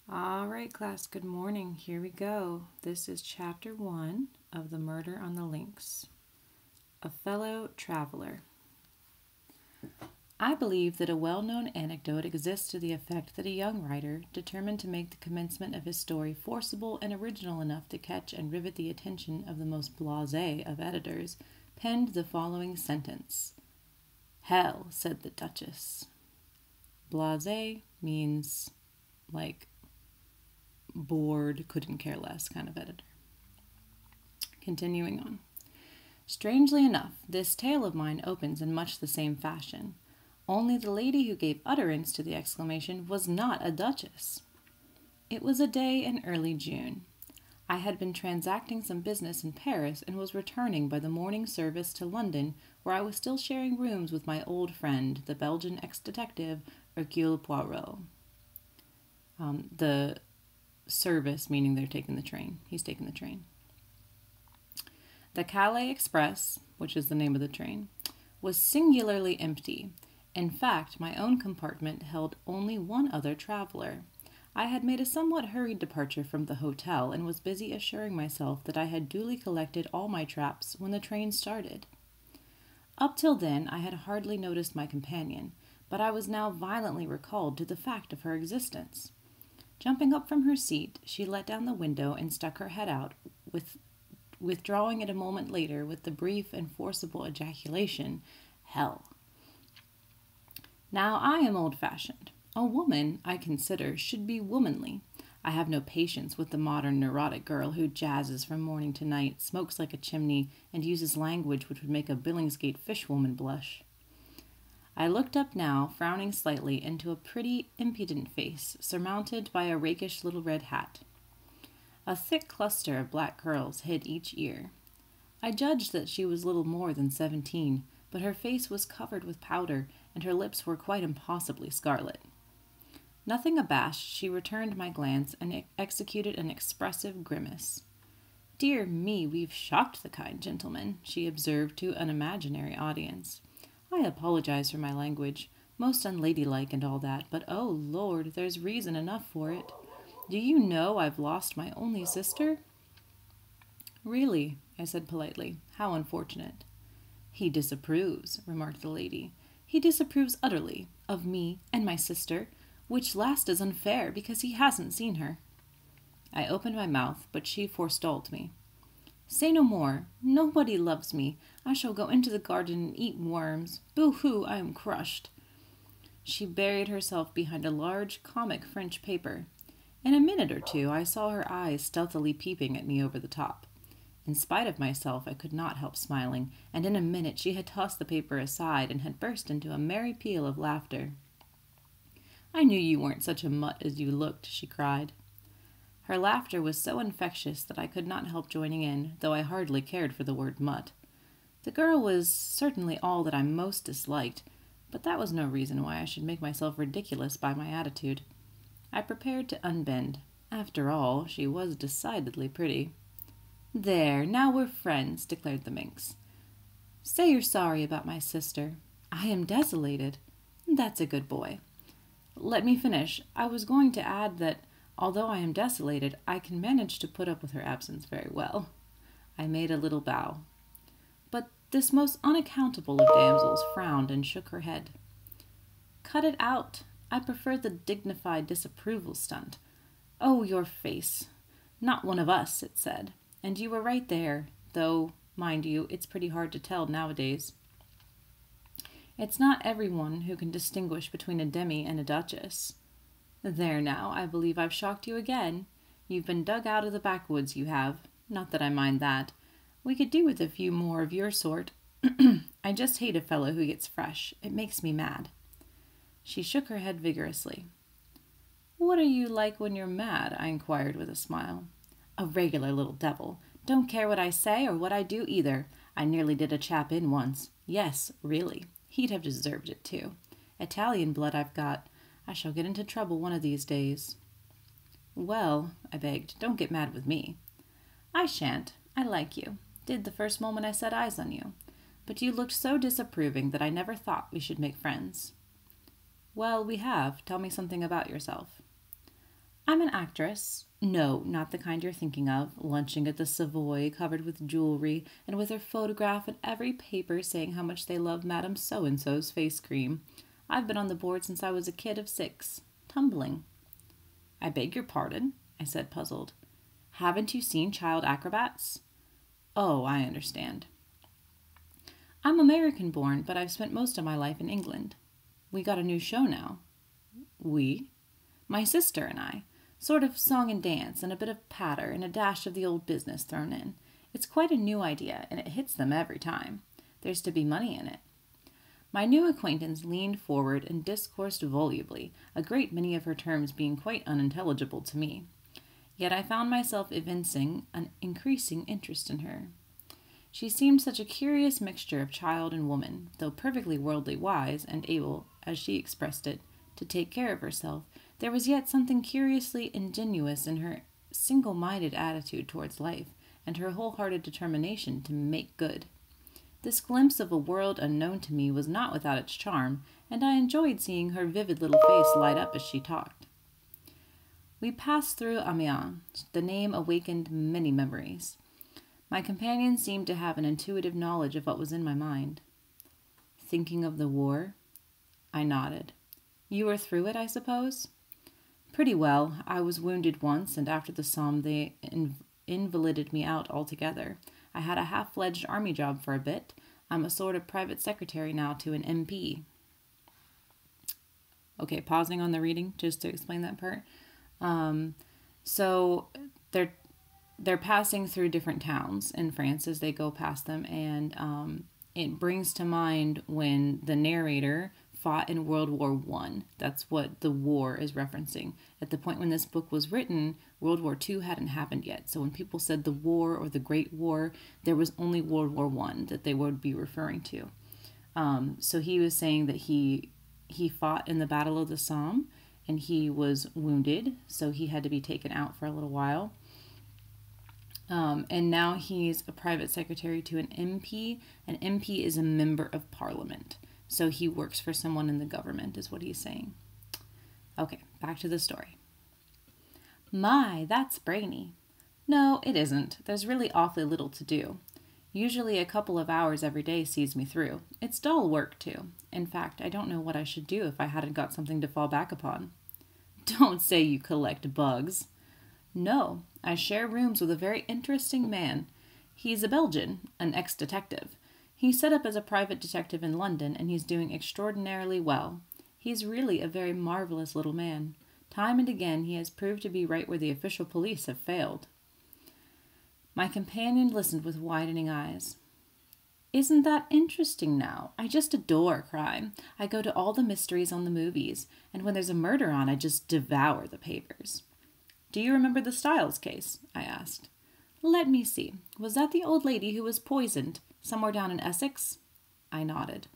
All right, class, good morning. Here we go. This is chapter 1 of The Murder on the Links. A Fellow Traveler. I believe that a well-known anecdote exists to the effect that a young writer, determined to make the commencement of his story forcible and original enough to catch and rivet the attention of the most blasé of editors, penned the following sentence. "Hell," said the Duchess. Blasé means, like, bored, couldn't care less kind of editor. Continuing on. Strangely enough, this tale of mine opens in much the same fashion, only the lady who gave utterance to the exclamation was not a duchess. It was a day in early June. I had been transacting some business in Paris and was returning by the morning service to London, where I was still sharing rooms with my old friend, the Belgian ex-detective Hercule Poirot. The service, meaning they're taking the train. He's taking the train. The Calais Express, which is the name of the train, was singularly empty. In fact, my own compartment held only one other traveler. I had made a somewhat hurried departure from the hotel and was busy assuring myself that I had duly collected all my traps when the train started. Up till then, I had hardly noticed my companion, but I was now violently recalled to the fact of her existence. Jumping up from her seat, she let down the window and stuck her head out, withdrawing it a moment later with the brief and forcible ejaculation, "Hell." Now I am old-fashioned. A woman, I consider, should be womanly. I have no patience with the modern neurotic girl who jazzes from morning to night, smokes like a chimney, and uses language which would make a Billingsgate fishwoman blush. I looked up now, frowning slightly, into a pretty, impudent face, surmounted by a rakish little red hat. A thick cluster of black curls hid each ear. I judged that she was little more than 17, but her face was covered with powder, and her lips were quite impossibly scarlet. Nothing abashed, she returned my glance and executed an expressive grimace. "Dear me, we've shocked the kind gentleman," she observed to an imaginary audience. "I apologize for my language, most unladylike and all that, but oh Lord, there's reason enough for it. Do you know I've lost my only sister?" "Really," I said politely. "How unfortunate." "He disapproves," remarked the lady. "He disapproves utterly of me and my sister, which last is unfair because he hasn't seen her." I opened my mouth, but she forestalled me. "Say no more. Nobody loves me. I shall go into the garden and eat worms. Boo-hoo, I am crushed." She buried herself behind a large comic French paper. In a minute or two I saw her eyes stealthily peeping at me over the top. In spite of myself, I could not help smiling, and in a minute she had tossed the paper aside and had burst into a merry peal of laughter. "I knew you weren't such a mutt as you looked," she cried. Her laughter was so infectious that I could not help joining in, though I hardly cared for the word mutt. The girl was certainly all that I most disliked, but that was no reason why I should make myself ridiculous by my attitude. I prepared to unbend. After all, she was decidedly pretty. "There, now we're friends," declared the minx. "Say you're sorry about my sister." "I am desolated." "That's a good boy." "Let me finish. I was going to add that, although I am desolated, I can manage to put up with her absence very well." I made a little bow. But this most unaccountable of damsels frowned and shook her head. "Cut it out. I prefer the dignified disapproval stunt. Oh, your face. Not one of us," it said. "And you were right there, though, mind you, it's pretty hard to tell nowadays. It's not everyone who can distinguish between a demi and a duchess. There now, I believe I've shocked you again. You've been dug out of the backwoods, you have. Not that I mind that. We could do with a few more of your sort. I just hate a fellow who gets fresh. It makes me mad." She shook her head vigorously. "What are you like when you're mad?" I inquired with a smile. "A regular little devil. Don't care what I say or what I do either. I nearly did a chap in once. Yes, really. He'd have deserved it, too. Italian blood I've got. I shall get into trouble one of these days." "Well," I begged, "don't get mad with me." "I shan't. I like you. Did the first moment I set eyes on you. But you looked so disapproving that I never thought we should make friends." "Well, we have. Tell me something about yourself." I'm an actress. No, not the kind you're thinking of, lunching at the Savoy, covered with jewelry, and with her photograph in every paper saying how much they love Madame So-and-so's face cream. I've been on the board since I was a kid of 6, tumbling. I beg your pardon, I said, puzzled. Haven't you seen child acrobats? Oh, I understand. I'm American born, but I've spent most of my life in England. We got a new show now. We? My sister and I. Sort of song and dance, and a bit of patter, and a dash of the old business thrown in. It's quite a new idea, and it hits them every time. There's to be money in it. My new acquaintance leaned forward and discoursed volubly, a great many of her terms being quite unintelligible to me. Yet I found myself evincing an increasing interest in her. She seemed such a curious mixture of child and woman, though perfectly worldly wise and able, as she expressed it, to take care of herself. There was yet something curiously ingenuous in her single-minded attitude towards life, and her wholehearted determination to make good. This glimpse of a world unknown to me was not without its charm, and I enjoyed seeing her vivid little face light up as she talked. We passed through Amiens. The name awakened many memories. My companion seemed to have an intuitive knowledge of what was in my mind. Thinking of the war? I nodded. You were through it, I suppose? Pretty well. I was wounded once, and after the Somme they invalided me out altogether. I had a half-fledged army job for a bit. I'm a sort of private secretary now to an MP. Okay, pausing on the reading just to explain that part. So they're passing through different towns in France as they go past them, and it brings to mind when the narrator fought in World War I. That's what the war is referencing. At the point when this book was written, World War II hadn't happened yet. So when people said the war or the Great War, there was only World War I that they would be referring to. So he was saying that he fought in the Battle of the Somme, and he was wounded, so he had to be taken out for a little while. And now he's a private secretary to an MP. An MP is a member of parliament. So he works for someone in the government, is what he's saying. Okay, back to the story. My, that's brainy. No, it isn't. There's really awfully little to do. Usually a couple of hours every day sees me through. It's dull work, too. In fact, I don't know what I should do if I hadn't got something to fall back upon. Don't say you collect bugs. No, I share rooms with a very interesting man. He's a Belgian, an ex-detective. He's set up as a private detective in London, and he's doing extraordinarily well. He's really a very marvelous little man. Time and again he has proved to be right where the official police have failed. My companion listened with widening eyes. Isn't that interesting now? I just adore crime. I go to all the mysteries on the movies, and when there's a murder on, I just devour the papers. Do you remember the Styles case? I asked. Let me see. Was that the old lady who was poisoned somewhere down in Essex? I nodded.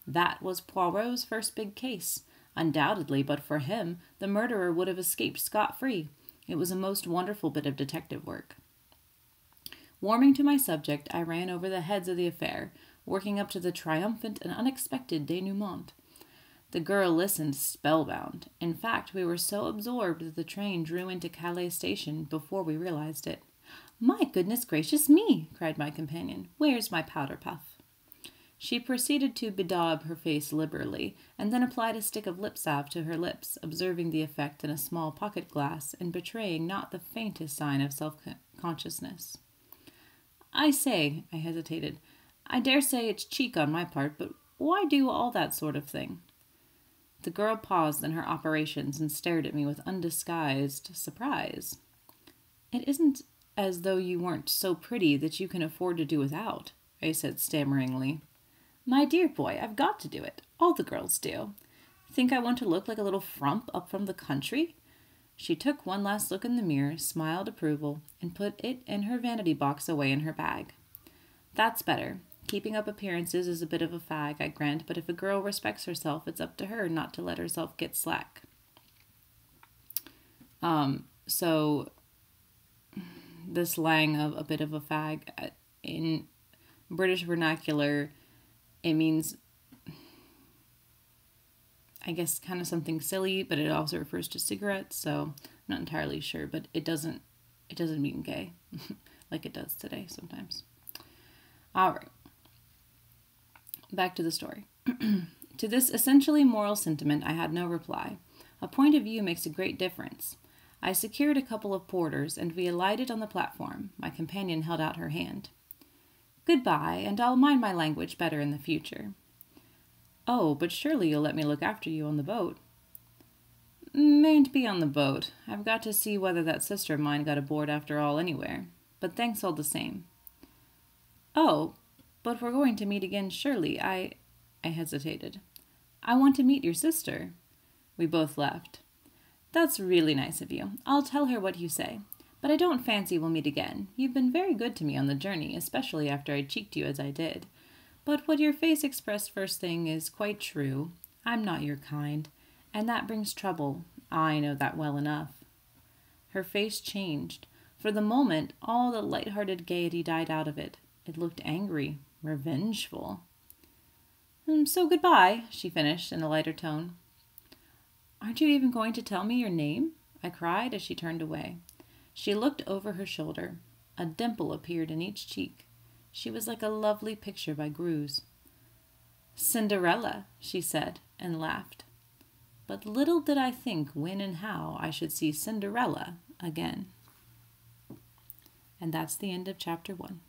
That was Poirot's first big case. Undoubtedly, but for him, the murderer would have escaped scot-free. It was a most wonderful bit of detective work. Warming to my subject, I ran over the heads of the affair, working up to the triumphant and unexpected denouement. The girl listened spellbound. In fact, we were so absorbed that the train drew into Calais station before we realized it. My goodness gracious me, cried my companion. Where's my powder puff? She proceeded to bedaub her face liberally, and then applied a stick of lip salve to her lips, observing the effect in a small pocket glass, and betraying not the faintest sign of self-consciousness. I say, I hesitated, I dare say it's cheek on my part, but why do all that sort of thing? The girl paused in her operations and stared at me with undisguised surprise. It isn't as though you weren't so pretty that you can afford to do without, I said stammeringly. My dear boy, I've got to do it. All the girls do. Think I want to look like a little frump up from the country? She took one last look in the mirror, smiled approval, and put it in her vanity box away in her bag. That's better. Keeping up appearances is a bit of a fag, I grant, but if a girl respects herself, it's up to her not to let herself get slack. So the slang of a bit of a fag in British vernacular, it means, I guess, kind of something silly, but it also refers to cigarettes, so not entirely sure, but it doesn't mean gay like it does today sometimes. All right. Back to the story. To this essentially moral sentiment, I had no reply. A point of view makes a great difference. I secured a couple of porters, and we alighted on the platform. My companion held out her hand. Goodbye, and I'll mind my language better in the future. Oh, but surely you'll let me look after you on the boat. Mayn't be on the boat. I've got to see whether that sister of mine got aboard after all anywhere. But thanks all the same. Oh, but we're going to meet again surely. I hesitated. I want to meet your sister. We both laughed. That's really nice of you. I'll tell her what you say. But I don't fancy we'll meet again. You've been very good to me on the journey, especially after I cheeked you as I did. But what your face expressed first thing is quite true. I'm not your kind, and that brings trouble. I know that well enough. Her face changed. For the moment, all the light-hearted gaiety died out of it. It looked angry, revengeful. So goodbye, she finished in a lighter tone. Aren't you even going to tell me your name? I cried as she turned away. She looked over her shoulder. A dimple appeared in each cheek. She was like a lovely picture by Greuze. Cinderella, she said, and laughed. But little did I think when and how I should see Cinderella again. And that's the end of chapter 1.